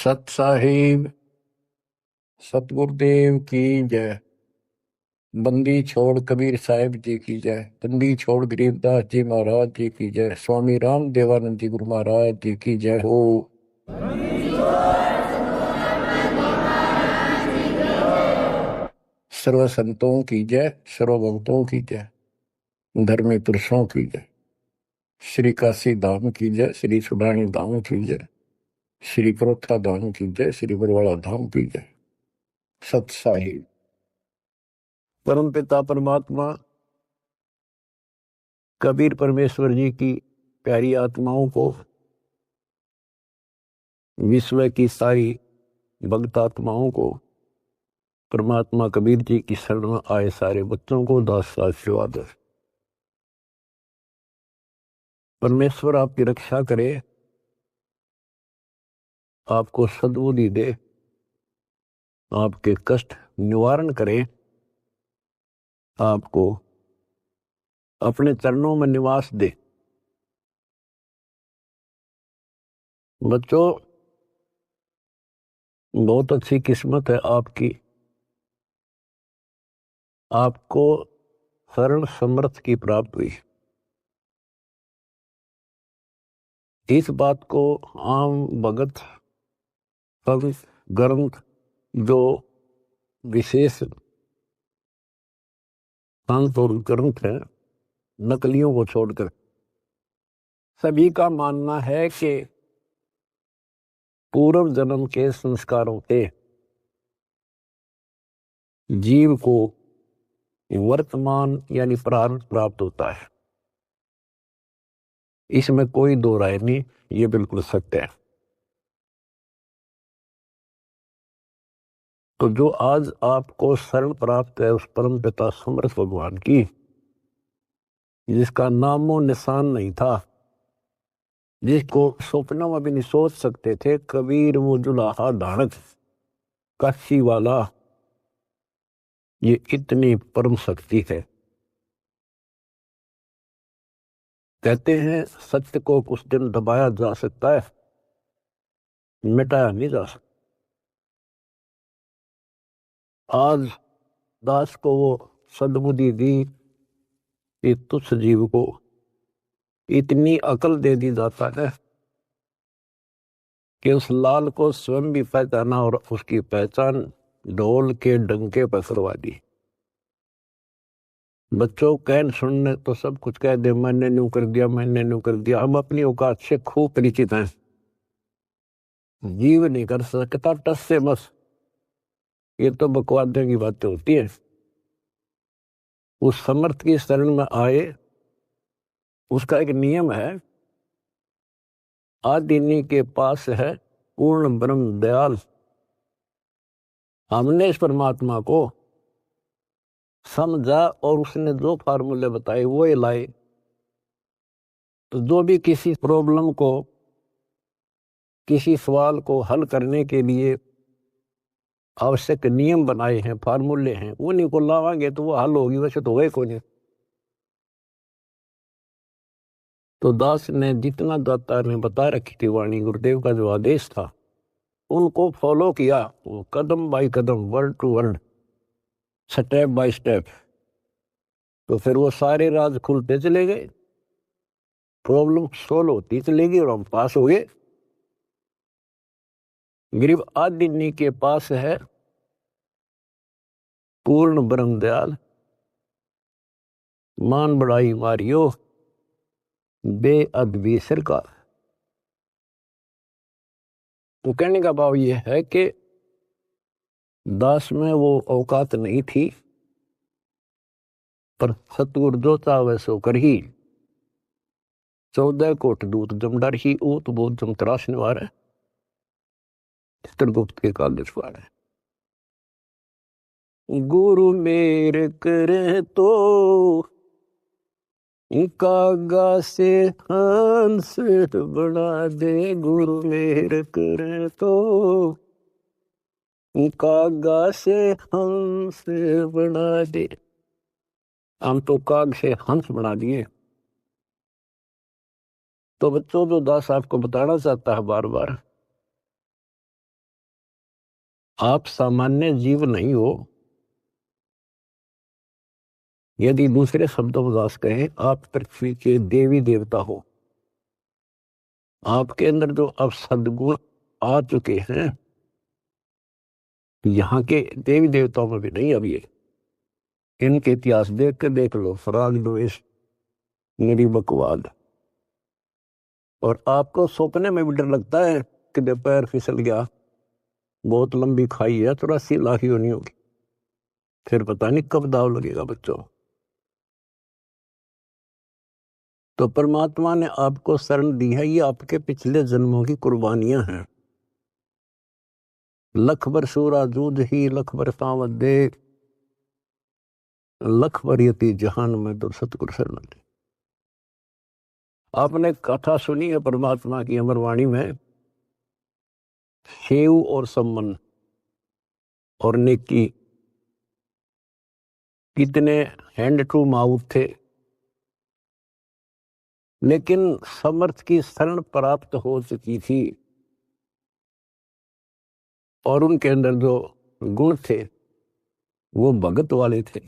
सत साहिब सतगुरुदेव की जय। बंदी छोड़ कबीर साहिब जी की जय। बंदी छोड़ गरीबदास जी महाराज जी की जय। स्वामी राम देवानंद जी गुरु महाराज जी की जय हो। सर्व संतों की जय, सर्व भक्तों की जय, धर्मी पुरुषों की जय। श्री काशी धाम की जय, श्री सुडानी धाम की जय, श्री परोथा धाम की जय, श्री बरवाड़ा धाम की जय। सत साहिब परम पिता परमात्मा कबीर परमेश्वर जी की प्यारी आत्माओं को, विश्व की सारी भक्त आत्माओं को, परमात्मा कबीर जी की शरण में आए सारे बच्चों को दास आशीर्वाद। परमेश्वर आपकी रक्षा करे, आपको सद्बुद्धि दे, आपके कष्ट निवारण करे, आपको अपने चरणों में निवास दे। बच्चों, बहुत अच्छी किस्मत है आपकी, आपको शरण समर्थ की प्राप्त हुई। इस बात को आम भगत ग्रंथ जो विशेष संत और ग्रंथ है, नकलियों को छोड़कर सभी का मानना है कि पूर्व जन्म के संस्कारों से जीव को वर्तमान यानी प्रारब्ध प्राप्त होता है। इसमें कोई दो राय नहीं, ये बिल्कुल सत्य है। तो जो आज आपको शरण प्राप्त है उस परम पिता समर्थ भगवान की, जिसका नामो निशान नहीं था, जिसको सपनों में भी नहीं सोच सकते थे, कबीर मुजुलाहा धानक काशी वाला, ये इतनी परम शक्ति है। कहते हैं सत्य को कुछ दिन दबाया जा सकता है, मिटाया नहीं जा सकता। आज दास को वो सद्बुद्धि दी कि तुच्छ जीव को इतनी अकल दे दी जाता है कि उस लाल को स्वयं भी पहचाना और उसकी पहचान ढोल के डंके पर करवा दी। बच्चों, कहन सुनने तो सब कुछ कह दे, मैंने न्यू कर दिया, मैंने न्यू कर दिया। हम अपनी औकात से खूब परिचित हैं। जीव नहीं कर सकता टस से बस, ये तो बकवादे की बातें होती है। उस समर्थ की शरण में आए, उसका एक नियम है, आदिनी के पास है पूर्ण ब्रह्म दयाल। हमने इस परमात्मा को समझा और उसने जो फार्मूले बताए वो ही लाए। तो जो भी किसी प्रॉब्लम को, किसी सवाल को हल करने के लिए आवश्यक नियम बनाए हैं, फार्मूले हैं, उन्हीं को लावांगे तो वो हल होगी, वैसे तो वही को नहीं। तो दास ने जितना दाता ने बता रखी थी वाणी, गुरुदेव का जो आदेश था, उनको फॉलो किया, वो कदम बाय कदम, word to word, step by step. तो फिर वो सारे राज खुलते चले गए, प्रॉब्लम सोल्व होती चलेगी और हम पास हो गए। गरीब आदिनी के पास है पूर्ण ब्रह्म दयाल, मान बढ़ाई मारियो बेअदबी सरकार। तो कहने का भाव ये है कि दास में वो औकात नहीं थी, पर सतगुरु जो चाहे सो कर ही। 14 कोट दूत जमडर ही ऊत बोध जम तराश निवार है, चित्रगुप्त के कागज पार है। गुरु मेरे करे तो कागा से हंस बना दे, गुरु मेरे करे तो कागा से हंस बना दे। हम तो काग से हंस बना दिए। तो बच्चों, जो दास आपको बताना चाहता है बार बार, आप सामान्य जीव नहीं हो। यदि दूसरे शब्दों में दास कहें, आप पृथ्वी के देवी देवता हो। आपके अंदर जो अब सद्गुण आ चुके हैं, यहाँ के देवी देवताओं में भी नहीं। अब ये इनके इतिहास देख के देख लो, फराग द्वेष, निरीबकवाद। और आपको सपने में भी डर लगता है कि पैर फिसल गया, बहुत लंबी खाई है, 84 लाख ही होनी होगी, फिर पता नहीं कब दाव लगेगा बच्चों। तो परमात्मा ने आपको शरण दी है, ये आपके पिछले जन्मों की कुर्बानियां हैं। लख बर सूरा जूझ ही लख बर सावत दे, लख बर यति जहान में तो सतगुरु शरण दे। आपने कथा सुनी है परमात्मा की अमरवाणी में, सेव और सम्मन और नेकी कितने हैंड टू माउथ थे, लेकिन समर्थ की शरण प्राप्त हो चुकी थी और उनके अंदर जो गुण थे वो भगत वाले थे।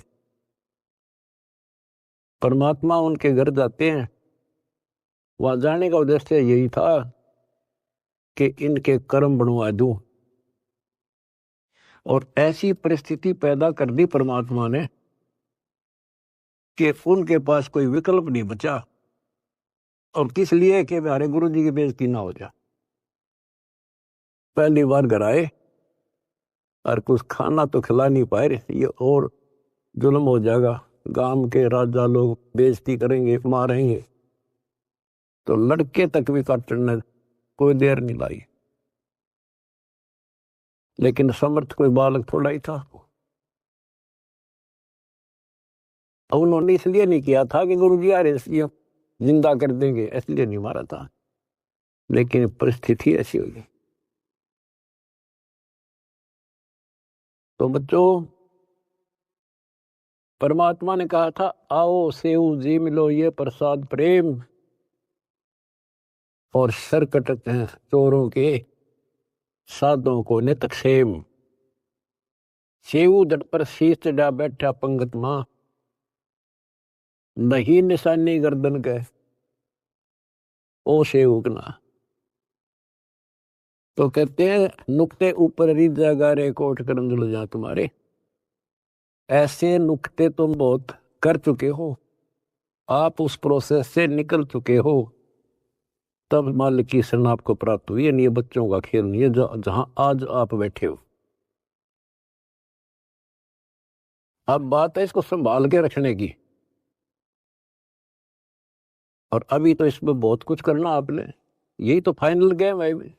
परमात्मा उनके घर जाते हैं, वहां जाने का उद्देश्य यही था कि इनके कर्म बनवा दूं। और ऐसी परिस्थिति पैदा कर दी परमात्मा ने कि उनके पास कोई विकल्प नहीं बचा। और किस लिए? कि हमारे गुरु जी की बेइज्जती ना हो जाए। पहली बार घर आए और कुछ खाना तो खिला नहीं पाए, ये और जुल्म हो जाएगा, गांव के राजा लोग बेइज्जती करेंगे, मारेंगे। तो लड़के तक भी काटने कोई देर नहीं लाई। लेकिन समर्थ कोई बालक थोड़ा ही था। और उन्होंने इसलिए नहीं किया था कि गुरु जी आ रहे इसलिए जिंदा कर देंगे, इसलिए नहीं मारा था, लेकिन परिस्थिति ऐसी हो गई। तो बच्चों, परमात्मा ने कहा था, आओ सेव जी मिलो ये प्रसाद प्रेम, और सर कटते हैं चोरों के, साधों को नित क्षेम। सेव जट पर शीश चढ़ा बैठा पंगत मां, नहीं निशानी गर्दन के, ओ सेवक ना। तो कहते हैं, नुक्ते ऊपर रिजा गारे कोट करम जुल जा तुम्हारे। ऐसे नुक्ते तुम बहुत कर चुके हो, आप उस प्रोसेस से निकल चुके हो, तब मालिक की शरण आपको प्राप्त हुई है। नहीं, ये बच्चों का खेल नहीं है जहां आज आप बैठे हो। अब बात है इसको संभाल के रखने की। और अभी तो इसमें बहुत कुछ करना आपने, यही तो फाइनल गेम है।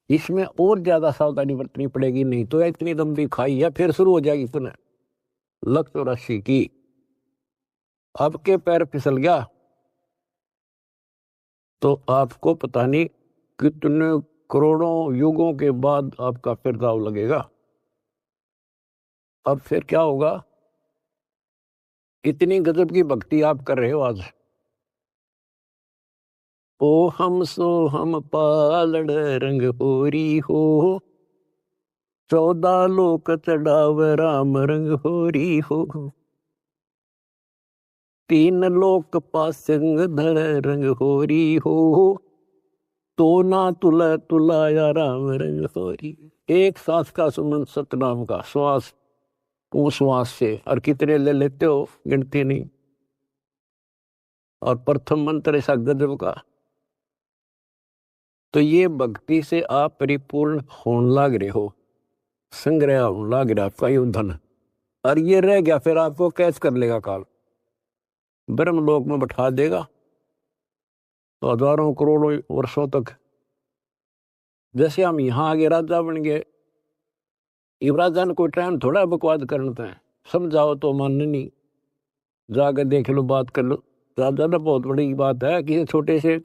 इसमें और ज्यादा सावधानी बरतनी पड़ेगी, नहीं तो इतनी लंबी खाई है फिर शुरू हो जाएगी पुनः। लख 84 की, अब के पैर फिसल गया तो आपको पता नहीं कितने करोड़ों युगों के बाद आपका फिर दाव लगेगा। अब फिर क्या होगा? इतनी गजब की भक्ति आप कर रहे हो आज। ओ हम सो हम पालड़ रंग होरी हो, 14 लोक चढ़ाव राम रंग होरी हो, 3 लोक पासंग धर रंग होरी हो, तो ना तुला तुलाया राम रंग होरी। एक सांस का सुमन सतनाम का श्वास, वो श्वास से, और कितने ले लेते हो गिनती नहीं। और प्रथम मंत्र ऐसा गजब का। तो ये भक्ति से आप परिपूर्ण होने लग रहे हो, संग्रह होने लग रहा आपका ये धन। और ये रह गया फिर आपको कैच कर लेगा काल, ब्रह्मलोक में बैठा देगा तो हजारों करोड़ों वर्षों तक। जैसे हम यहाँ आगे राजा बन गए, इब राजा ने कोई टाइम थोड़ा बकवाद करना है, समझाओ तो मन नहीं, जाकर देख लो, बात कर लो। राजा ना बहुत बड़ी बात है, किसी छोटे से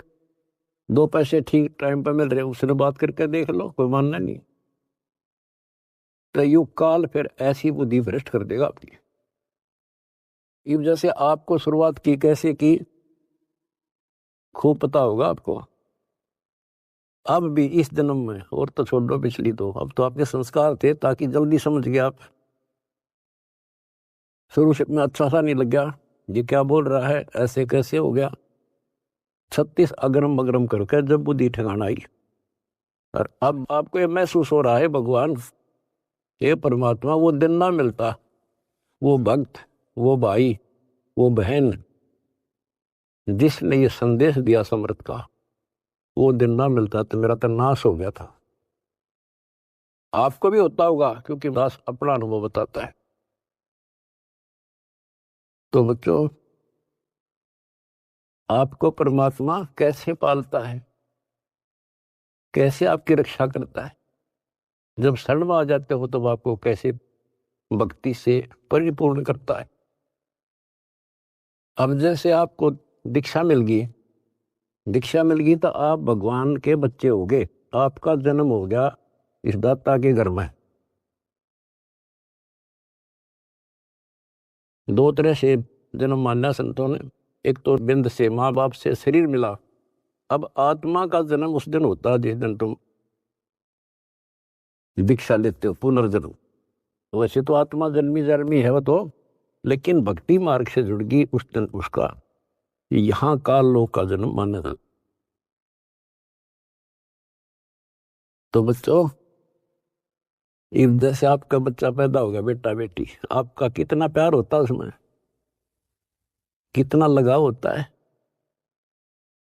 2 पैसे ठीक टाइम पर मिल रहे, उसने बात करके देख लो, कोई मानना नहीं। तो युग काल फिर ऐसी बुद्धि भ्रष्ट कर देगा आपकी। इब जैसे आपको शुरुआत की कैसे की खूब पता होगा आपको। अब भी इस जन्म में, और तो छोड़ दो पिछली, तो अब तो आपके संस्कार थे ताकि जल्दी समझ गए आप। शुरू से में अच्छा सा नहीं लग गया, ये क्या बोल रहा है, ऐसे कैसे हो गया। 36 अगरम बगरम करके जब बुद्धि ठिकाना आई, और अब आपको ये महसूस हो रहा है भगवान, ये परमात्मा वो दिन ना मिलता, वो भक्त, वो भाई, वो बहन जिसने ये संदेश दिया समर्थ का, वो दिन ना मिलता तो मेरा तो नाश हो गया था। आपको भी होता होगा, क्योंकि दास अपना अनुभव बताता है। तो बच्चों, आपको परमात्मा कैसे पालता है, कैसे आपकी रक्षा करता है, जब शरण में आ जाते हो तब आपको कैसे भक्ति से परिपूर्ण करता है। अब जैसे आपको दीक्षा मिल गई, दीक्षा मिल गई तो आप भगवान के बच्चे हो गए, आपका जन्म हो गया इस दाता के घर में। दो तरह से जन्म माना संतों ने, एक तो बिंद से माँ बाप से शरीर मिला, अब आत्मा का जन्म उस दिन होता है जिस दिन तुम दीक्षा लेते हो, पुनर्जन्म। वैसे तो आत्मा जन्मी जन्मी है वो तो, लेकिन भक्ति मार्ग से जुड़ गई उस दिन उसका यहाँ काल लोक का जन्म माना था। तो बच्चों, जैसे आपका बच्चा पैदा होगा, बेटा बेटी, आपका कितना प्यार होता है उसमें, कितना लगाव होता है,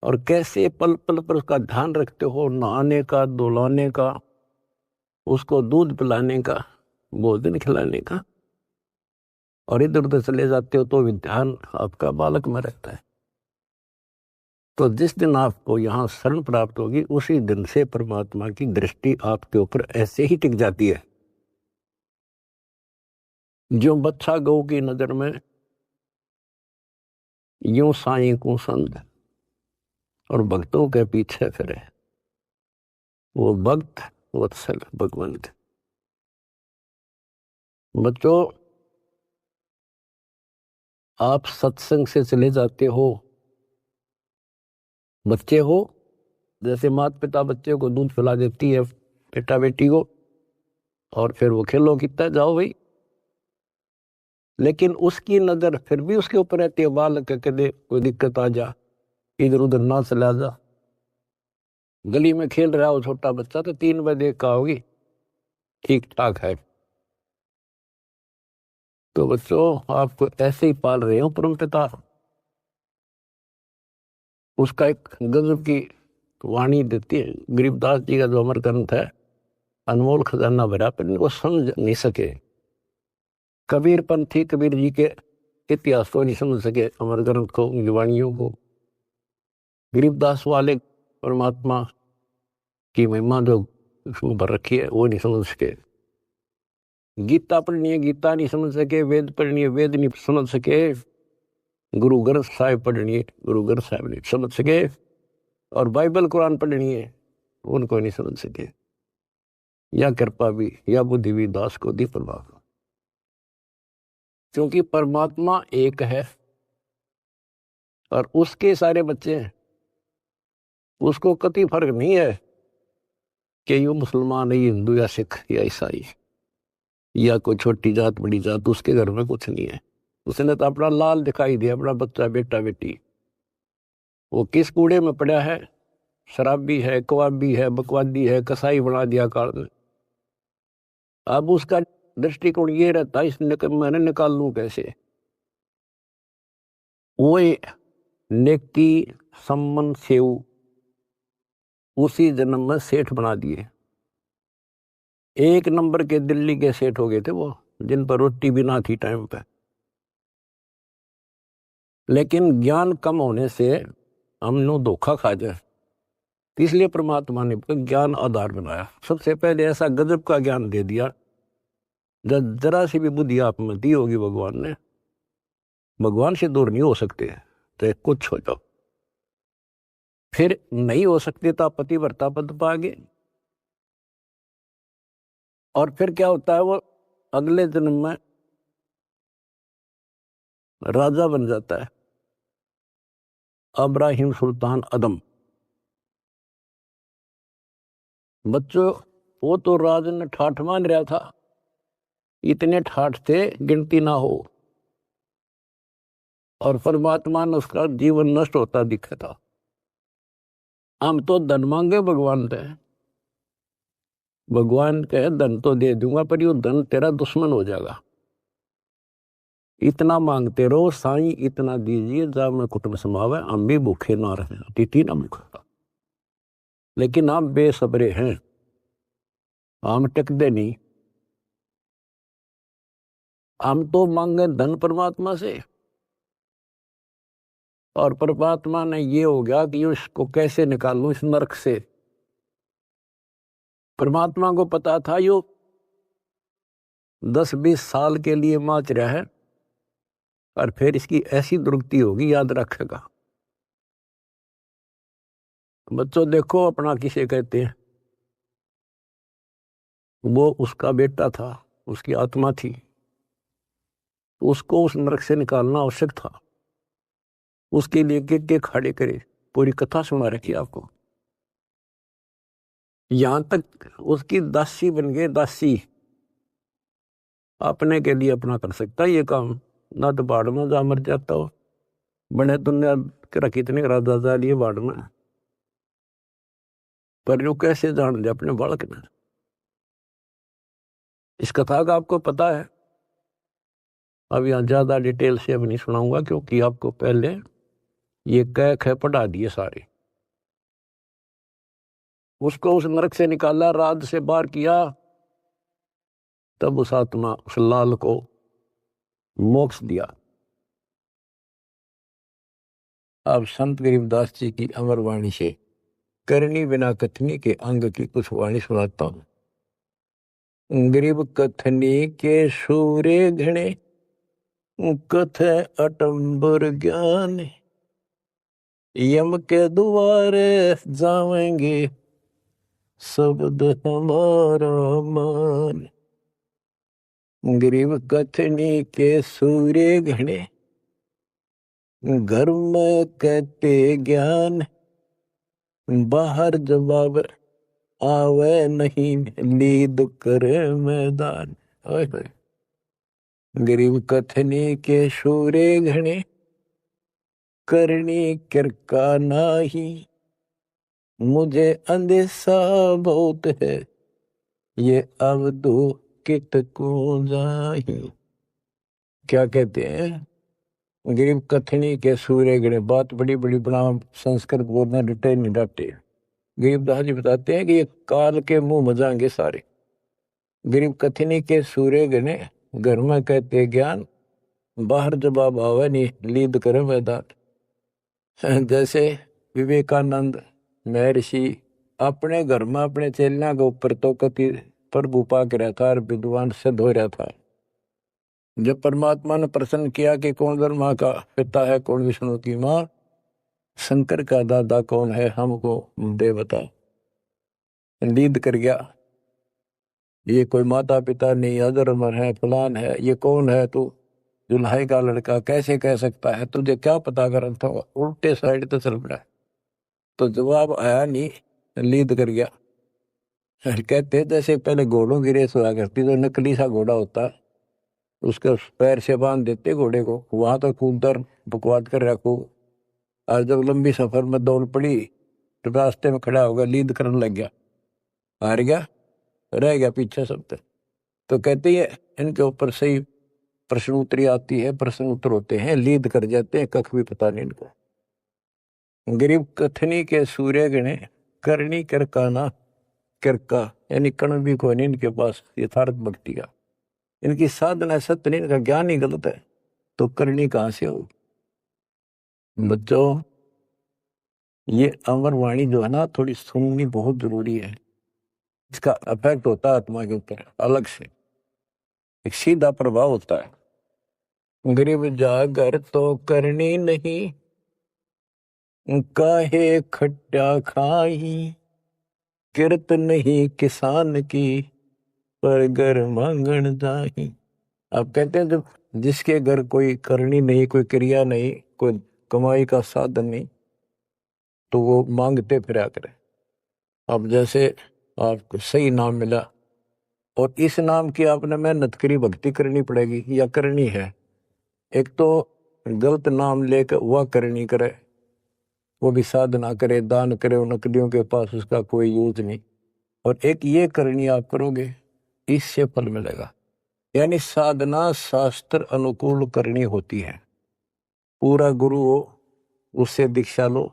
और कैसे पल पल पर उसका ध्यान रखते हो, नहाने का, धुलाने का, उसको दूध पिलाने का, भोजन खिलाने का, और इधर उधर चले जाते हो तो भी ध्यान आपका बालक में रहता है। तो जिस दिन आपको यहाँ शरण प्राप्त होगी, उसी दिन से परमात्मा की दृष्टि आपके ऊपर ऐसे ही टिक जाती है। जो बच्चा गौ की नजर में यूं साईं को संग और भक्तों के पीछे फिरे, वो भक्त वत्सल भगवंत। बच्चों, आप सत्संग से चले जाते हो, बच्चे हो, जैसे माता पिता बच्चे को दूध पिला देती है, बेटा बेटी को, और फिर वो खेलो कितना जाओ भाई, लेकिन उसकी नजर फिर भी उसके ऊपर रहती है, बालक के दे कोई दिक्कत आ जा, इधर उधर ना चला जा। गली में खेल रहा हो छोटा बच्चा तो 3 बजे का होगी, ठीक ठाक है। तो बच्चों, आपको ऐसे ही पाल रहे हो परम पिता। उसका एक गजब की वाणी देती है, गरीबदास जी का जो अमर ग्रंथ है, अनमोल खजाना भरा, पर इनको समझ नहीं सके। कबीर पंथी कबीर जी के इतिहास को नहीं समझ सके, अमर ग्रंथ को, उनकी वाणियों को। गरीबदास वाले परमात्मा की महिमा जो उसमें भर रखी है वो नहीं समझ सके। गीता पढ़नी है, गीता नहीं समझ सके। वेद पढ़नी है, वेद नहीं समझ सके। गुरु ग्रंथ साहिब पढ़नी है, गुरु ग्रंथ साहिब नहीं समझ सके। और बाइबल कुरान पढ़नी है, उनको नहीं समझ सके। या कृपा भी या बुद्धि भी दास को दी परमात्मा, क्योंकि परमात्मा एक है और उसके सारे बच्चे हैं। उसको कति फर्क नहीं है कि ये मुसलमान है, ये हिंदू या सिख या ईसाई या कोई छोटी जात बड़ी जात, उसके घर में कुछ नहीं है। उसने तो अपना लाल दिखाई दिया, अपना बच्चा बेटा बेटी। वो किस कूड़े में पड़ा है, शराबी है, कवाबी है, बकवादी है, कसाई बना दिया काल ने। अब उसका दृष्टिकोण ये रहता है, मैंने निकाल लूं कैसे। वो नेकी सम्मन सेव उसी जन्म में सेठ बना दिए। 1 नंबर के दिल्ली के सेठ हो गए थे वो, जिन पर रोटी भी ना थी टाइम पे। लेकिन ज्ञान कम होने से हम लोग धोखा खा जाए, तो इसलिए परमात्मा ने ज्ञान आधार बनाया। सबसे पहले ऐसा गजब का ज्ञान दे दिया, जब जरा सी भी बुद्धि आप में दी होगी भगवान ने, भगवान से दूर नहीं हो सकते, चाहे कुछ हो जाओ। फिर नहीं हो सकते तो आप पतिव्रता पद पाओगे। और फिर क्या होता है, वो अगले जन्म में राजा बन जाता है, अब्राहिम सुल्तान अदम। बच्चों, वो तो राज ने ठाठ मान रहा था, इतने ठाठ थे गिनती ना हो, और परमात्मा ने उसका जीवन नष्ट होता दिखा था। हम तो धन मांगे भगवान से, भगवान कहे धन तो दे दूंगा, पर यो धन तेरा दुश्मन हो जाएगा। इतना मांगते रहो, साईं इतना दीजिए जब मैं कुटुंब समावे, हम भी भूखे ना रहे, अतिथि ना भूखा। लेकिन हम बेसब्रे हैं, हम टिकते नहीं। हम तो मांगे धन परमात्मा से, और परमात्मा ने ये हो गया कि इसको कैसे निकालूं इस नरक से। परमात्मा को पता था यो 10-20 साल के लिए माच रहा है, और फिर इसकी ऐसी दुर्गति होगी, याद रखेगा। बच्चों देखो, अपना किसे कहते हैं, वो उसका बेटा था, उसकी आत्मा थी, तो उसको उस नरक से निकालना आवश्यक था। उसके लिए के खड़े करे, पूरी कथा सुना रखी आपको। यहां तक उसकी दासी बन गए, दासी अपने के लिए अपना कर सकता है ये काम, ना तो बाढ़ में जा मर जाता हो। बने दुनिया के कितने राजा जा लिए बाढ़ में, पर यो कैसे जान दे अपने बालक ने। इस कथा का आपको पता है। अब यहाँ ज्यादा डिटेल से अब नहीं सुनाऊंगा, क्योंकि आपको पहले ये कह ख पढ़ा दिए सारे। उसको उस नरक से निकाला, राज से बाहर किया, तब उस आत्मा, उस लाल को मोक्ष दिया। अब संत गरीबदास जी की अमर वाणी से करनी बिना कथनी के अंग की कुछ वाणी सुनाता हूं। गरीब कथनी के सूरे घणे, कथ अटंबर ज्ञान, यम के द्वारे जावेंगे शब्द हमारा मान। गरीब कथनी के सूरे घणे, घर में कहते ज्ञान, बाहर जवाब आवे नहीं, नींद करे मैदान। गरीब कथनी के सूरे घणे, करनी किरका नाही, मुझे अंदेशा बहुत है, ये अवधु कित को जाही। क्या कहते हैं, गरीब कथनी के सूर्य गणे, बात बड़ी बड़ी बना संस्कृत बोलना डटे नहीं डटे। गरीबदास जी बताते हैं कि ये काल के मुंह मजाएंगे सारे। गरीब कथनी के सूर्य गणे, घर में कहते ज्ञान, बाहर जवाब आवे नहीं, लीद करे मैदान। जैसे विवेकानंद महर्षि अपने घर में अपने चेलिया के ऊपर तो कति प्रभु पाक रहा था और विद्वान सिद्ध हो रहा था। जब परमात्मा ने प्रश्न किया कि कौन ब्रह्मा का पिता है, कौन विष्णु की माँ, शंकर का दादा कौन है, हमको दे बता। लीद कर गया, ये कोई माता पिता नहीं, अधर्म है, फलान है, ये कौन है तू, दुल्हाई का लड़का कैसे कह सकता है, तुझे क्या पता कर था। उल्टे साइड तो चल पड़ा, तो जवाब आया नहीं, लीद कर गया। कहते जैसे पहले घोड़ों की रेस हुआ करती, तो नकली सा घोड़ा होता, उसके पैर से बांध देते घोड़े को, वहां तो कूदकर बकवाद कर रखो। और जब लंबी सफर में दौड़ पड़ी, तो रास्ते में खड़ा होगा, लीद करने लग गया, हार गया, रह गया पीछे सब तक। तो कहते हैं इनके ऊपर सही प्रश्न उत्तरी आती है, प्रश्न उत्तर होते हैं, लीद कर जाते हैं, कख भी पता नहीं इनको। गरीब कथनी के सूर्य गणे, करनी करकाना, किरका यानी कण भी कोई नहीं इनके पास यथार्थ भक्ति का। इनकी साधना सत्य नहीं, इनका ज्ञान ही गलत है, तो करनी कहां से हो। बच्चों, ये अमर वाणी जो है ना, थोड़ी सुननी बहुत जरूरी है। इसका इफेक्ट होता है आत्मा के ऊपर अलग से, एक सीधा प्रभाव होता है। गरीब जागर तो करनी नहीं, काहे खट्टा खाई, किरत नहीं किसान की, पर घर मांगन जाही। आप कहते हैं जब जिसके घर कोई करनी नहीं, कोई क्रिया नहीं, कोई कमाई का साधन नहीं, तो वो मांगते फिरा करे। अब जैसे आपको सही नाम मिला, और इस नाम की आपने मेहनत करी, भक्ति करनी पड़ेगी या करनी है। एक तो गलत नाम लेकर वह करनी करे, वो भी साधना करे, दान करे उन नकलियों के पास, उसका कोई यूज नहीं। और एक ये करनी आप करोगे, इससे फल मिलेगा। यानी साधना शास्त्र अनुकूल करनी होती है। पूरा गुरु हो, उससे दीक्षा लो,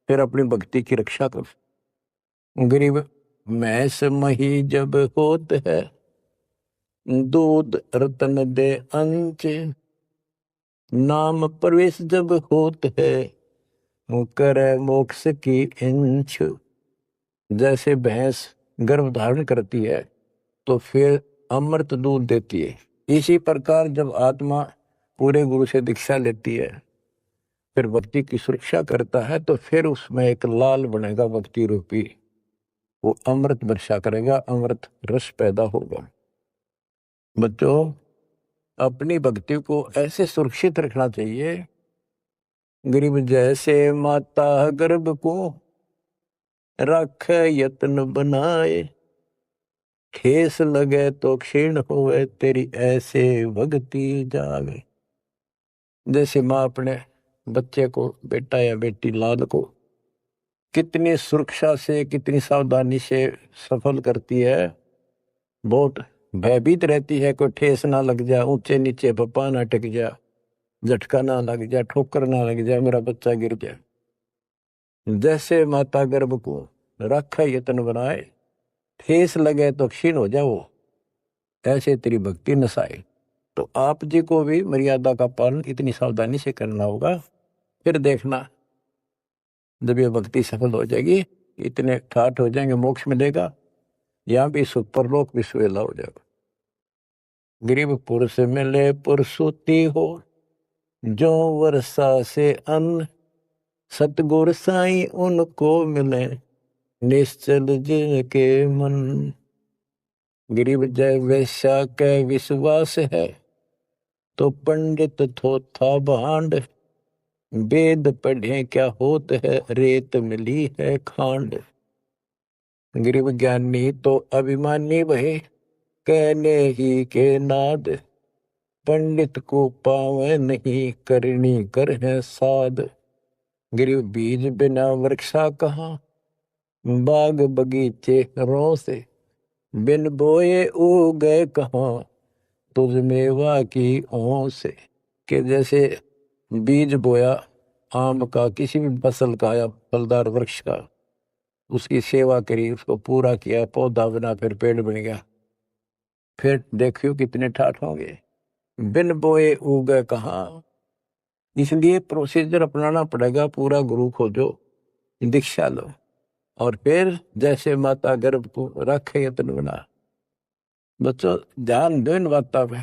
फिर अपनी भक्ति की रक्षा करो। गरीब मैस मही जब होत है, दूध रतन दे अंच, नाम प्रवेश जब होत है, करे मोक्ष की इंच। जैसे भैंस गर्भ धारण करती है तो फिर अमृत दूध देती है, इसी प्रकार जब आत्मा पूरे गुरु से दीक्षा लेती है, फिर भक्ति की सुरक्षा करता है, तो फिर उसमें एक लाल बनेगा भक्ति रूपी, वो अमृत वर्षा करेगा, अमृत रस पैदा होगा। बच्चों, अपनी भक्ति को ऐसे सुरक्षित रखना चाहिए। गरीब जैसे माता गर्भ को रख यत्न बनाए, ठेस लगे तो क्षीण होवे, तेरी ऐसे भक्ति जागे। जैसे माँ अपने बच्चे को, बेटा या बेटी लाल को कितनी सुरक्षा से, कितनी सावधानी से सफल करती है, बहुत भयभीत रहती है, कोई ठेस ना लग जाए, ऊंचे नीचे पप्पा ना टिक जाए, झटका ना लग जाए, ठोकर ना लग जाए, मेरा बच्चा गिर जाए। जैसे माता गर्भ को रख यत्न बनाए, ठेस लगे तो क्षीण हो जाओ, ऐसे तेरी भक्ति नसाए। तो आप जी को भी मर्यादा का पालन इतनी सावधानी से करना होगा। फिर देखना, जब ये भक्ति सफल हो जाएगी, इतने ठाठ हो जाएंगे, मोक्ष मिलेगा, यहाँ भी सुपरलोक भी सुहेला हो जाएगा। गरीब पुरुष मिले पुरसुती हो, जो वर्षा से अन्न, सतगुर साई उनको मिले, निश्चल जिनके मन। गरीब जय वैश्या के विश्वास है, तो पंडित थोथा भांड, वेद पढ़े क्या होत है, रेत मिली है खांड। गरीब ज्ञानी तो अभिमानी वहे, कहने ही के नाद, पंडित को पावे नहीं, करनी कर है साध। गरीब बीज बिना वृक्षा कहाँ, बाग बगीचे रो से, बिन बोए उगे कहाँ, तुझ मेवा की ओं से। कि जैसे बीज बोया आम का, किसी भी फसल का या फलदार वृक्ष का, उसकी सेवा करी, उसको पूरा किया, पौधा बना, फिर पेड़ बन गया, फिर देखियो कितने ठाठ होंगे। बिन बोए उगे कहाँ, इसलिए प्रोसीजर अपनाना पड़ेगा। पूरा गुरु खोजो, दीक्षा लो, और फिर जैसे माता गर्भ को रखे यत्न बना। बच्चों, ध्यान दो इन बातों पे।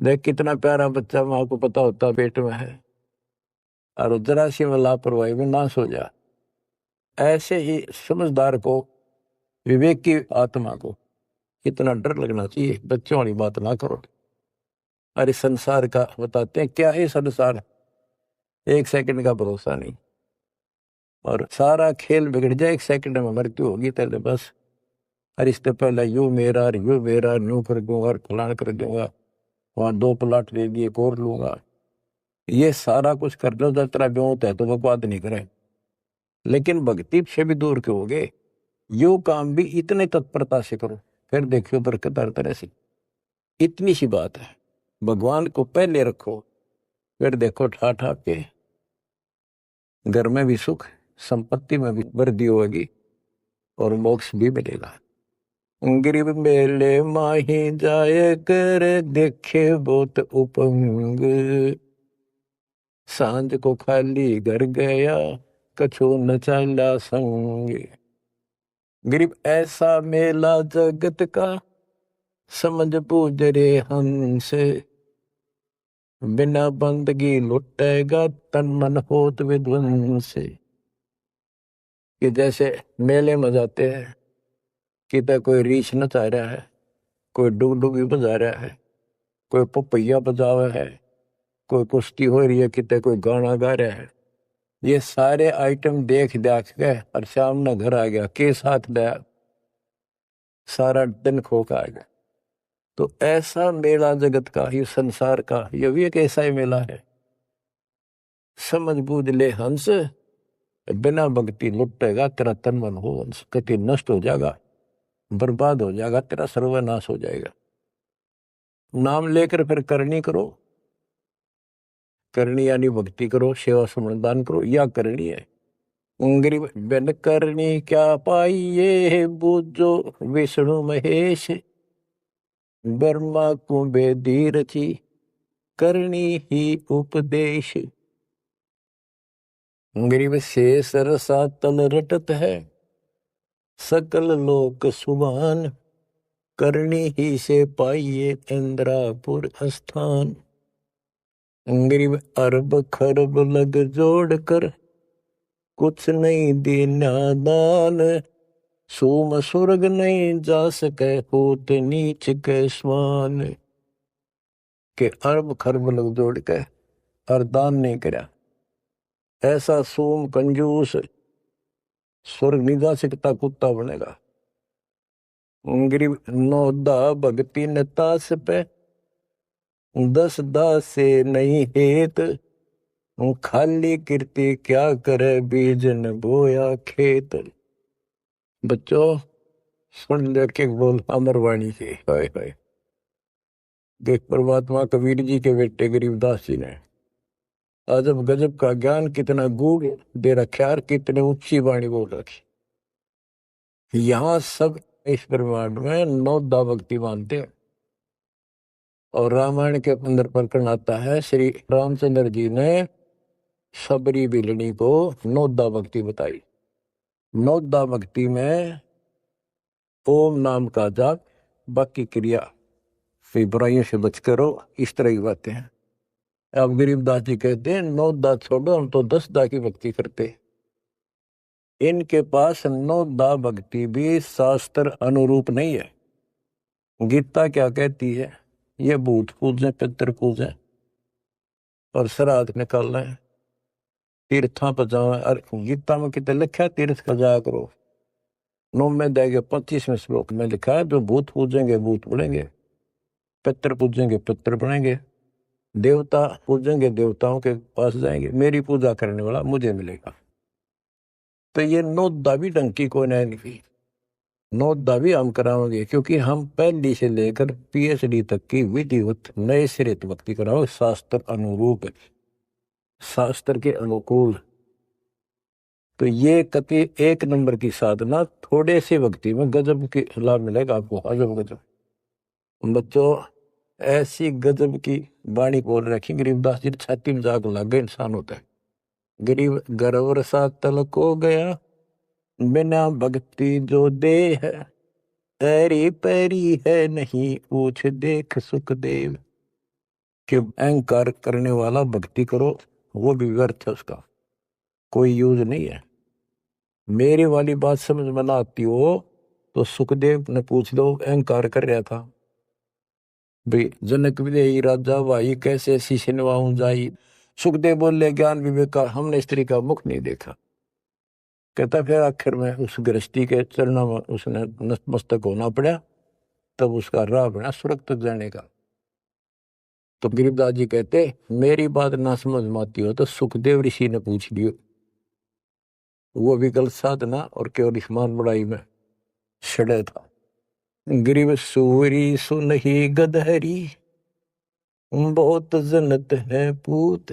देख कितना प्यारा बच्चा, माँ को पता होता पेट में है, और जरा सी में लापरवाही में नाश हो जा। ऐसे ही समझदार को, विवेक की आत्मा को कितना डर लगना चाहिए। बच्चों वाली बात ना करो। अरे संसार का बताते हैं, क्या है संसार, एक सेकंड का भरोसा नहीं, और सारा खेल बिगड़ जाए, एक सेकंड में मृत्यु होगी तेरे बस। अरे इससे पहले यू मेरा न्यू कर दूंगा, फलान कर दूंगा, वहां 2 प्लाट ले लिए, एक और लूंगा। ये सारा कुछ कर लो, जब तेरा ब्योत है तो बकवाद नहीं करे, लेकिन भक्ति से भी दूर के हो गए। यो काम भी इतने तत्परता से करो, फिर देखियो बरकत हर तरह से। इतनी सी बात है, भगवान को पहले रखो, फिर देखो ठाठा के घर में भी सुख, संपत्ति में भी वृद्धि होगी, और मोक्ष भी मिलेगा। गरीब मेले माही जाए कर, देखे बहुत उपंग, सांझ को खाली घर गया, कछु न चला संग। गरीब ऐसा मेला जगत का, समझ बूझ रे हंस, बिना बंदगी लुटेगा, तन मन होत विध्वंस। कि जैसे मेले में जाते हैं, कितना कोई रीछ नचा रहा है, कोई डुगडुगी बजा रहा है, कोई पपैया बजा रहा है, कोई कुश्ती हो रही है, कितने कोई गाना गा रहा है। ये सारे आइटम देख देख के और शाम ने घर आ गया, के साथ दया सारा दिन खो का आ गया। तो ऐसा मेला जगत का, ये संसार का, ये भी एक ऐसा ही मेला है। समझ बूझ ले हंस, बिना भक्ति लुटेगा तेरा तन मन हो हंस, कति नष्ट हो जाएगा, बर्बाद हो जाएगा, तेरा सर्वनाश हो जाएगा। नाम लेकर फिर करनी करो, करनी यानी भक्ति करो, सेवा समर्पण दान करो, या करनी है। गरीब बिन करनी क्या पाइये, बूझो विष्णु महेश, ब्रह्मा को बेदी रची, करनी ही उपदेश। गरीब से सरसा तल रटत है, सकल लोक सुभान, करनी ही से पाइये इंद्रापुर स्थान। गरीब अरब खरब लग जोड़ कर, कुछ नहीं देना दान, सोम स्वर्ग नहीं जा सके, होत नीच के स्वान। के अरब खरब लग जोड़ के और दान नहीं करा, ऐसा सोम कंजूस स्वर्ग नहीं जा सकता, कुत्ता बनेगा। गरीब नौदा भक्ति नतास पे, 10 दास से नहीं हेत, खाली कीर्ति क्या करे, बीज न बोया खेत। बच्चों सुन ले के बोल अमरवाणी की, हाय हाय। देख परमात्मा कबीर जी के बेटे गरीबदास जी ने अजब गजब का ज्ञान कितना गूढ़ दे रखा है, कितने ऊंची वाणी बोल रखी। यहाँ सब इस ब्रह्मांड में 9 दा भक्ति मानते हैं। और रामायण के अंदर प्रकरण आता है, श्री रामचंद्र जी ने सबरी बिलनी को 9 दा भक्ति बताई। 9 दा भक्ति में ओम नाम का जाप, बाकी क्रिया, फिर बुराइयों से बच करो, इस तरह की बातें हैं। अब गरीबदास जी कहते हैं 9 दा छोड़ो, हम तो 10 दा की भक्ति करते। इनके पास 9 दा भक्ति भी शास्त्र अनुरूप नहीं है। गीता क्या कहती है, ये भूत पूजें, पितर पूजें और श्राद्ध निकालना है, तीर्था पर जाओ। और गीता में कितने लिखा है, तीर्थ का जाया करो। 9 में देगा 25वें श्लोक में लिखा है, जो भूत पूजेंगे भूत बनेंगे, पितर पूजेंगे पितर बनेंगे, देवता पूजेंगे देवताओं के पास जाएंगे, मेरी पूजा करने वाला मुझे मिलेगा। तो ये 9 दा भी डंकी को नहीं, 9 दा भी हम कराओगे, क्योंकि हम पहली से लेकर PhD तक की विधिवत नए सिरे भक्ति कराओगे, शास्त्र अनुरूप, शास्त्र के अनुकूल। तो ये कति 1 नंबर की साधना, थोड़े से भक्ति में गजब के लाभ मिलेगा आपको, अजब गजब। बच्चों ऐसी गजब की वाणी बोल रखी गरीबदास जी, छाती में जाग लग गए इंसान होता है। गरीब गरवर सा तलक हो गया, बिना भक्ति जो दे है, ऐरी पैरी है नहीं पूछ देख सुखदेव। कि अहंकार करने वाला भक्ति करो, वो भी व्यर्थ है, उसका कोई यूज नहीं है। मेरी वाली बात समझ में ना आती हो तो सुखदेव ने पूछ दो, अहंकार कर रहा था भाई, जनक विदेही राजा भाई कैसे शीशे नवाऊं जाई। सुखदेव बोले, ज्ञान विवेक का हमने स्त्री का मुख नहीं देखा। कहता फिर आखिर में उस गृहस्थी के चरणों में उसने नतमस्तक होना पड़ा, तब उसका राह बना स्वर्ग तक जाने का। तो गरीबदास जी कहते, मेरी बात ना समझ में आती हो तो सुखदेव ऋषि ने पूछ लियो, वो भी गलत साधना और केवल ईमान बड़ाई में छड़े था। गरीब सूरी सुनही गदहरी, बहुत जन्नत है पूत,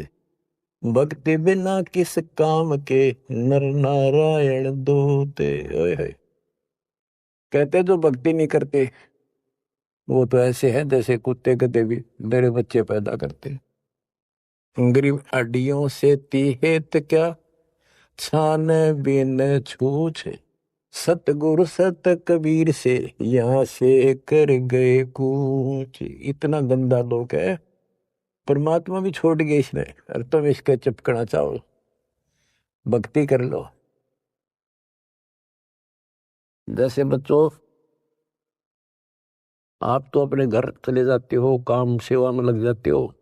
भक्ति बिना किस काम के, नर नारायण दूते। ओए होए। कहते जो भक्ति नहीं करते वो तो ऐसे है जैसे कुत्ते गधे भी मेरे बच्चे पैदा करते। गरीब हड्डियों से तीहेत क्या, छान बिन छूछ, सतगुरु सत कबीर से यहाँ से कर गए कूच। इतना गंदा लोग है, परमात्मा भी छोड़ गए इसने, और तुम इसके चिपकना चाहो, भक्ति कर लो। जैसे बच्चों आप तो अपने घर चले जाते हो, काम सेवा में लग जाते हो,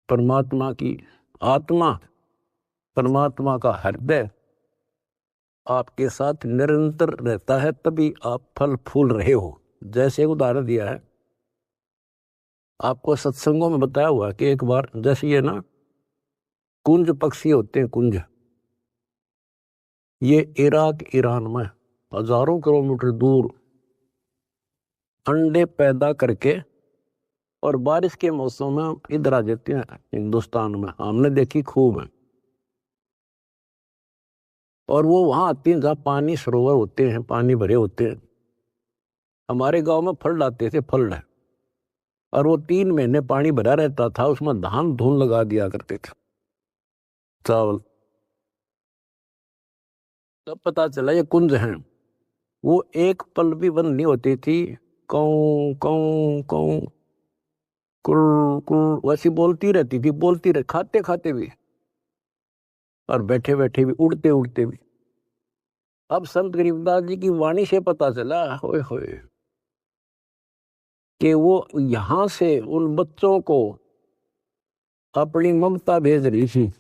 परमात्मा की आत्मा परमात्मा का हृदय आपके साथ निरंतर रहता है, तभी आप फल फूल रहे हो। जैसे उदाहरण दिया है आपको सत्संगों में बताया हुआ कि एक बार जैसे ये ना कुंज पक्षी होते हैं, कुंज, ये इराक ईरान में हजारों किलोमीटर दूर अंडे पैदा करके और बारिश के मौसम में इधर आ जाते हैं हिंदुस्तान में, हमने देखी खूब है। और वो वहां आती हैं जहाँ पानी सरोवर होते हैं, पानी भरे होते हैं। हमारे गांव में फल आते थे, फल, और वो 3 महीने पानी भरा रहता था, उसमें धान धून लगा दिया करते थे, चावल। तब पता चला ये कुंज हैं। वो एक पल भी बंद नहीं होती थी, कौ कौ कौ कुल कुल वैसी बोलती रहती थी, बोलती रह, खाते खाते भी और बैठे बैठे भी, उड़ते उड़ते भी। अब संत गरीबदास जी की वाणी से पता चला, होए होए, कि वो यहां से उन बच्चों को अपनी ममता भेज रही थी,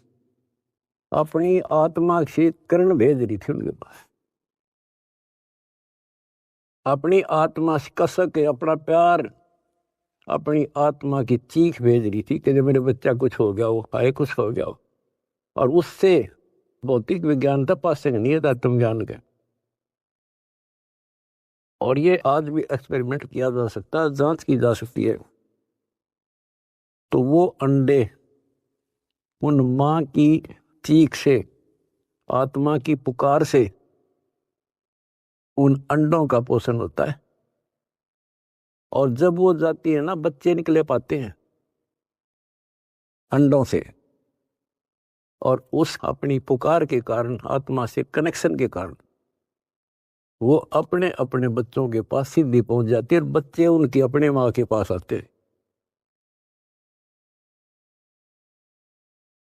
अपनी आत्मा से किरण भेज रही थी उनके पास, अपनी आत्मा से कसक, अपना प्यार, अपनी आत्मा की चीख भेज रही थी कि जब मेरे बच्चा कुछ हो गया हो, आए कुछ हो गया हो। और उससे भौतिक विज्ञान था, पास नहीं है तत्व ज्ञान के। और ये आज भी एक्सपेरिमेंट किया जा सकता है, जांच की जा सकती है। तो वो अंडे उन माँ की चीख से, आत्मा की पुकार से उन अंडों का पोषण होता है। और जब वो जाती है ना, बच्चे निकले पाते हैं अंडों से, और उस अपनी पुकार के कारण, आत्मा से कनेक्शन के कारण, वो अपने अपने बच्चों के पास सीधी पहुंच जाती है, और बच्चे उनकी अपने माँ के पास आते हैं।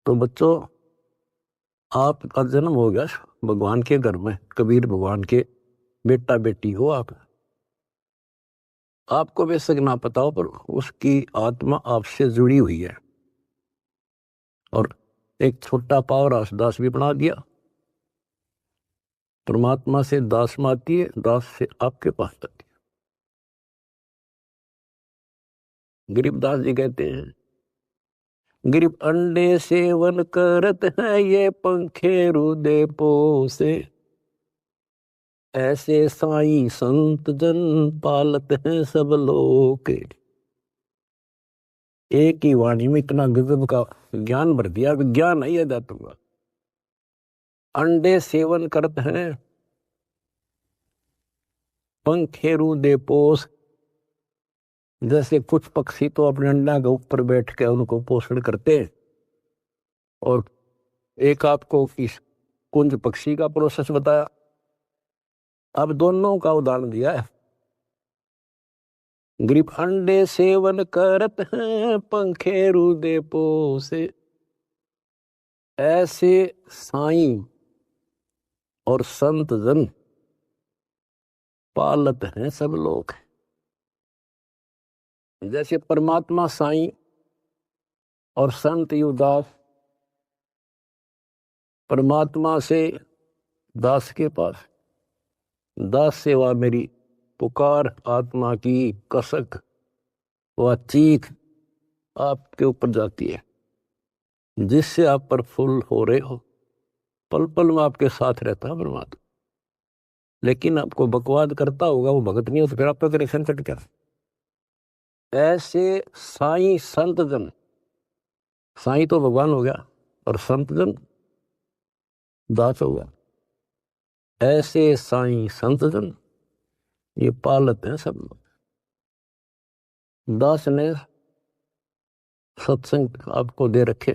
तो बच्चों, आपका जन्म हो गया भगवान के घर में, कबीर भगवान के बेटा बेटी हो आप। आपको बेशक ना पता हो, पर उसकी आत्मा आपसे जुड़ी हुई है। और एक छोटा पावर दास भी बना दिया। परमात्मा से दास में आती है, दास से आपके पास आती है। गरीबदास जी कहते हैं, गरीब अंडे सेवन करत है, ये पंखे रुदे पोसे, ऐसे साईं संत जन पालत हैं सब लोग। एक ही वाणी में इतना गजब का ज्ञान भर दिया, विज्ञान है यह तुमका। अंडे सेवन करते हैं, पंखे रुदे पोस, जैसे कुछ पक्षी तो अपने अंडा के ऊपर बैठ के उनको पोषण करते हैं। और एक आपको इस कुंज पक्षी का प्रोसेस बताया, अब दोनों का उदाहरण दिया है। गरीब अंडे सेवन करत हैं, पंखे रुदे पोसे, ऐसे साईं और संत जन पालत हैं सब लोग। जैसे परमात्मा साईं और संत युवदास परमात्मा से दास के पास, दास सेवा मेरी पुकार, आत्मा की कसक, वह चीख आपके ऊपर जाती है, जिससे आप प्रफुल्ल हो रहे हो। पल पल में आपके साथ रहता है परमात्मा। लेकिन आपको बकवाद करता होगा, वो भगत नहीं हो, तो फिर आपका कनेक्शन कट गया। ऐसे साईं संत जन, साईं तो भगवान हो गया और संत जन दास हो गया। ऐसे साईं संत जन ये पालत हैं सब लोग। दास ने सत्संग आपको दे रखे,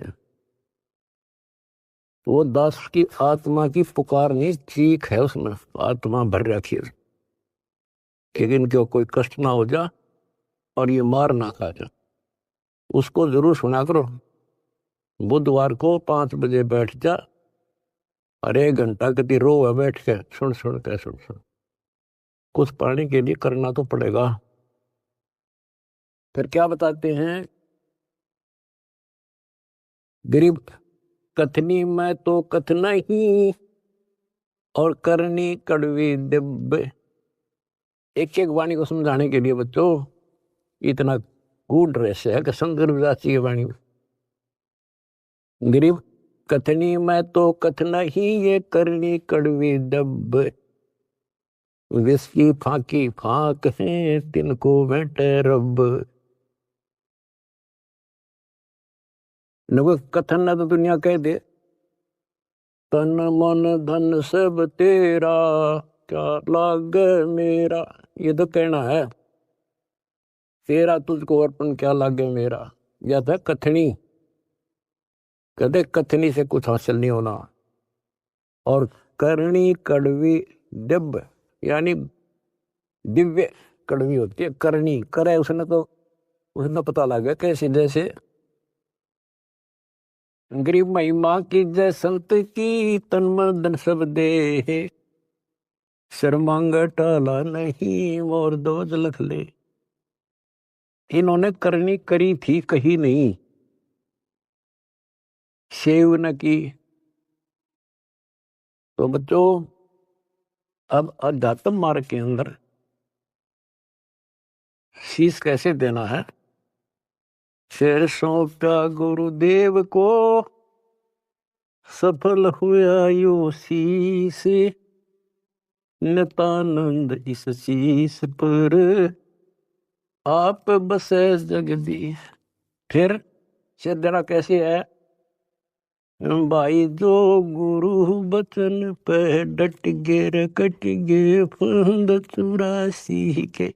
वो दास की आत्मा की पुकार नहीं, चीख है उसमें, आत्मा भर रखी है कि इनको कोई कष्ट ना हो जा और ये मार ना खा जा। उसको जरूर सुना करो। बुधवार को 5 बजे बैठ जा और 1 घंटा कति रो है बैठ के, सुन सुन के, सुन सुन। कुछ पाने के लिए करना तो पड़ेगा। फिर क्या बताते हैं, गरीब कथनी में तो कथना ही और करनी कड़वी दिब। एक एक वाणी को समझाने के लिए बच्चों इतना गूढ़ रहस्य है कि शंकर विदासी की वाणी गरीब कथनी में तो कथना ही ये करनी कड़वी दब। विस्की फाकी फाक है तिनको बैठे रब। न कथन न तो दुनिया कह दे तन मन धन सब तेरा क्या लाग मेरा। ये तो कहना है तेरा तुझको अर्पण क्या लागे मेरा। या था कथनी कहते कथनी से कुछ हासिल नहीं होना। और करनी कड़वी दिव्य यानी दिव्य कड़वी होती है। करनी करे उसने तो उसने पता लग गया कैसे जैसे गरीब महिमा की जय संत की तन मन धन सब दे। शर्मांग टाला नहीं मोर दोज लख ले। इन्होंने करनी करी थी कही नहीं सेव न की। तो बच्चों अब अध्यात्म मार्ग के अंदर शीश कैसे देना है। शेर सौंपा गुरुदेव को सफल हुआ यो शीश। नितानंद इस शीश पर आप बसे जगदीश। फिर शेर देना कैसे है भाई जो गुरु बचन पे डट गे रकट गे फंद 84 के।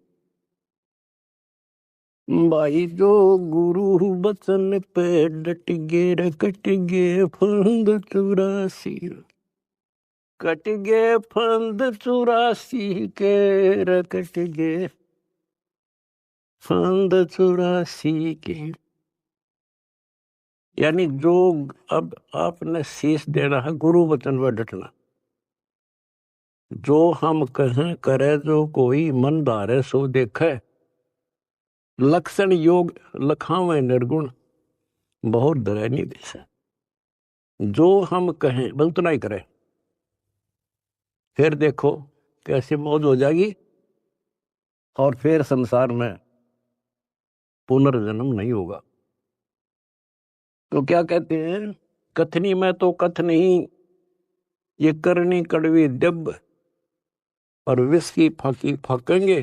भाई जो गुरु बचन पे डट गे रकट गे फंद 84। कट गे फंद 84 के रकट गे फंद 84 के। यानी जो अब आपने शीश देना है गुरु वचन पर डटना। जो हम कहें करे जो कोई मन धारे सो देखे। लक्षण योग लखावे निर्गुण बहुत दरैनी देश है। जो हम कहें बस उतना ही करें फिर देखो कैसे मौज हो जाएगी। और फिर संसार में पुनर्जन्म नहीं होगा। तो क्या कहते हैं कथनी में तो कथ नहीं ये करनी कड़वी दब। और विष की फाकी फाकेंगे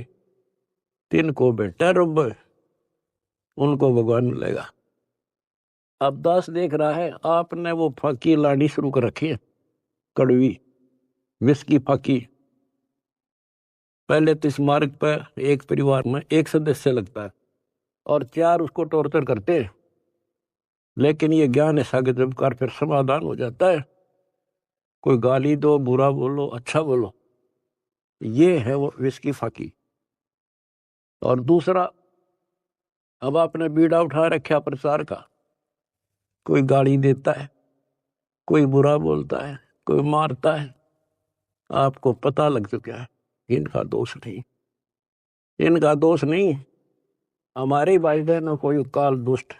तिनको बेटा रब उनको भगवान मिलेगा। अब दास देख रहा है आपने वो फाकी लानी शुरू कर रखी है कड़वी विष की फाकी। पहले तो इस मार्ग पर एक परिवार में एक सदस्य लगता है और 4 उसको टॉर्चर करते हैं। लेकिन ये ज्ञान ऐसा कि जब कर फिर समाधान हो जाता है। कोई गाली दो बुरा बोलो अच्छा बोलो ये है वो विष की फाकी। और दूसरा अब आपने बीड़ा उठा रखा प्रचार का। कोई गाली देता है कोई बुरा बोलता है कोई मारता है। आपको पता लग चुका है इनका दोष नहीं। इनका दोष नहीं हमारे भाई बहनों कोई काल दुष्ट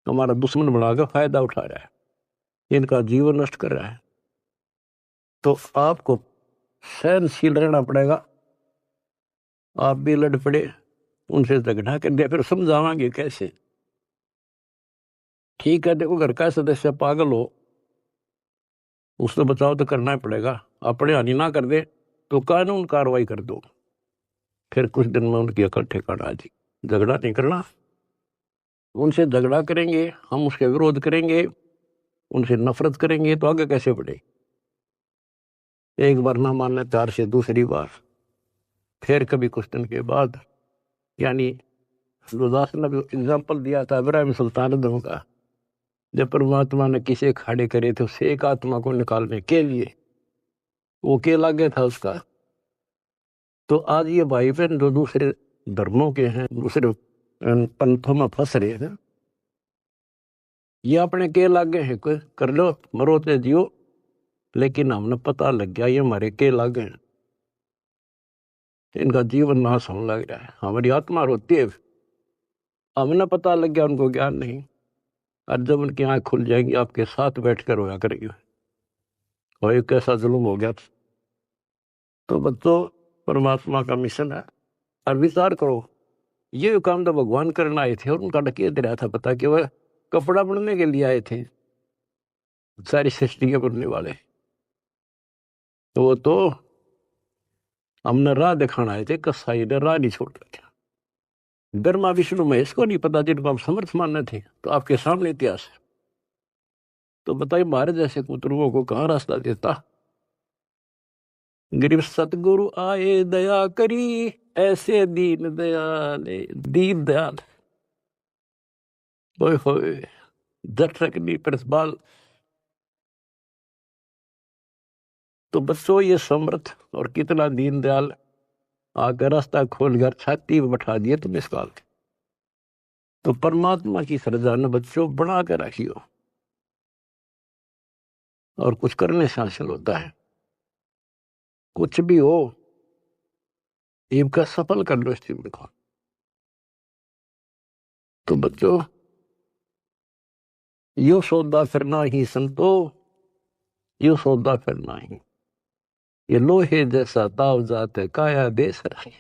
हमारा दुश्मन बनाकर फायदा उठा रहा है इनका जीवन नष्ट कर रहा है। तो आपको सहनशील रहना पड़ेगा। आप भी लड़ पड़े उनसे झगड़ा कर दिया फिर समझावांगे कैसे। ठीक है देखो घर का सदस्य पागल हो उससे बचाव तो करना ही पड़ेगा। अपने हानि ना कर दे तो कानून कार्रवाई कर दो। फिर कुछ दिन में उनकी अकल ठिकाना आ जाएगी। झगड़ा नहीं करना। उनसे झगड़ा करेंगे हम उसके विरोध करेंगे उनसे नफरत करेंगे तो आगे कैसे बढ़े। एक बार ना मानने 4 से दूसरी बार फिर कभी कुछ दिन के बाद। यानी गुरदास ने भी एग्जाम्पल दिया था इब्राहिम सुल्तान का। जब परमात्मा ने किसे खड़े करे थे उसे एक आत्मा को निकालने के लिए वो के लागे था उसका। तो आज ये भाई बहन जो दूसरे धर्मों के हैं दूसरे पंथों में फंस रहे हैं ये अपने के लागे हैं कोई कर लो मरो ते जियो। लेकिन हमने पता लग गया ये हमारे के लागे हैं इनका जीवन नाश होने लग रहा है। हमारी आत्मा रोती है हमने पता लग गया उनको ज्ञान नहीं। और जब उनकी आंख खुल जाएंगी आपके साथ बैठकर रोया करेंगे और एक कैसा जुल्म हो गया। तो बच्चों, परमात्मा का मिशन है। और विचार करो, ये काम तो भगवान करना आए थे और उनका डकिया दे रहा था पता कि वह कपड़ा बुनने के लिए आए थे, सारी सृष्टि के बुनने वाले। तो वो तो हमने राह दिखाना आए थे, कसाई ने राह नहीं छोड़ रखा। ब्रह्मा विष्णु महेश को नहीं पता जिनको हम समर्थ मानने थे, तो आपके सामने इतिहास है। तो बताइए महाराज जैसे कुतरुओं को कहाँ रास्ता देता। गरीब सतगुरु आए दया करी, ऐसे दीन दयाल दीन दयाल होए होए दर्शकनी प्रसबाल। तो बच्चों ये समर्थ और कितना दीन दयाल आकर रास्ता खोल कर छाती में बैठा दिए तुम इस काल के। तो परमात्मा की सृजा ने बच्चों बना कर रखियो और कुछ करने से हासिल होता है। कुछ भी हो इनका सफल कर लो इस चीज को। तो बच्चों यो सौदा फिरना ही संतो, यो सौदा फिरना ही, ये लोहे जैसा ताव जात है काया देश रहे।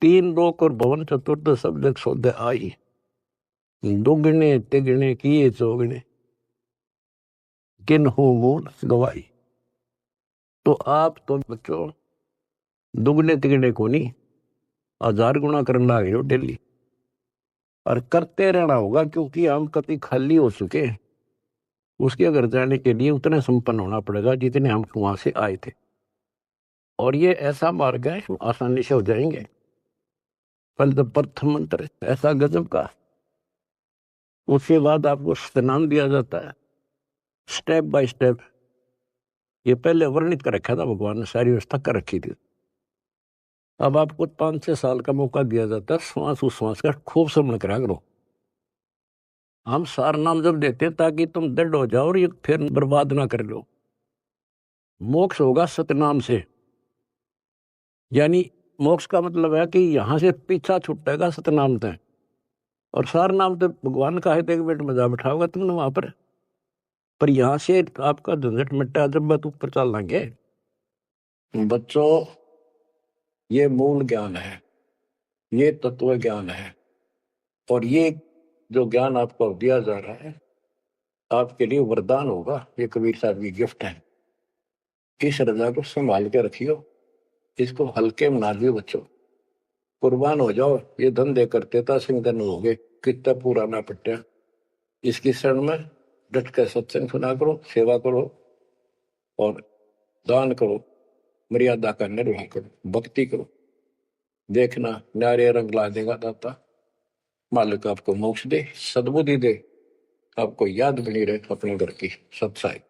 तीन लोक और भवन चतुर्थ सब जग सौदे आई, दुगने तिगने किए चौगने, किन हो मूल गवाई। तो आप तो बच्चों दुगने तिगने को नहीं 1000 गुना करना है डेली, और करते रहना होगा क्योंकि हम कभी खाली हो चुके हैं। उसके घर जाने के लिए उतने संपन्न होना पड़ेगा जितने हम वहां से आए थे। और ये ऐसा मार्ग है आसानी से हो जाएंगे। पहले प्रथम मंत्र ऐसा गजब का, उसके बाद आपको स्नान दिया जाता है स्टेप बाय स्टेप। ये पहले वर्णित कर रखा था भगवान ने, सारी व्यवस्था कर रखी थी। अब आपको 5-6 साल का मौका दिया जाता है श्वास उश्वास का खूब समझ करा करो। हम सार नाम जब देते हैं ताकि तुम दृढ़ हो जाओ और ये फिर बर्बाद ना कर लो। मोक्ष होगा सतनाम से, यानी मोक्ष का मतलब है कि यहां से पीछा छुटेगा सतनाम तक। और सार नाम तो भगवान का है, तो एक मिनट मजा बैठाओगा तुमने वहां पर यहां से आपका झंझट मिटा जब बात ऊपर चल लेंगे। बच्चों ये मूल ज्ञान है, ये तत्व ज्ञान है, और ये जो ज्ञान आपको दिया जा रहा है आपके लिए वरदान होगा। ये कबीर साहब की गिफ्ट है। इस रजा को संभाल के रखियो, इसको हल्के में ना लियो बच्चों, कुर्बान हो जाओ। ये धंधे करते था सिंगन हो गए, कितना पुराना पट्टा। इसकी शरण में डट कर सत्संग सुना करो, सेवा करो और दान करो, मर्यादा का निर्वाह करो, भक्ति करो। देखना न्यारे रंग ला देगा दाता। मालिक आपको मोक्ष दे, सद्बुद्धि दे, आपको याद बनी रहे अपने घर की सत्साई।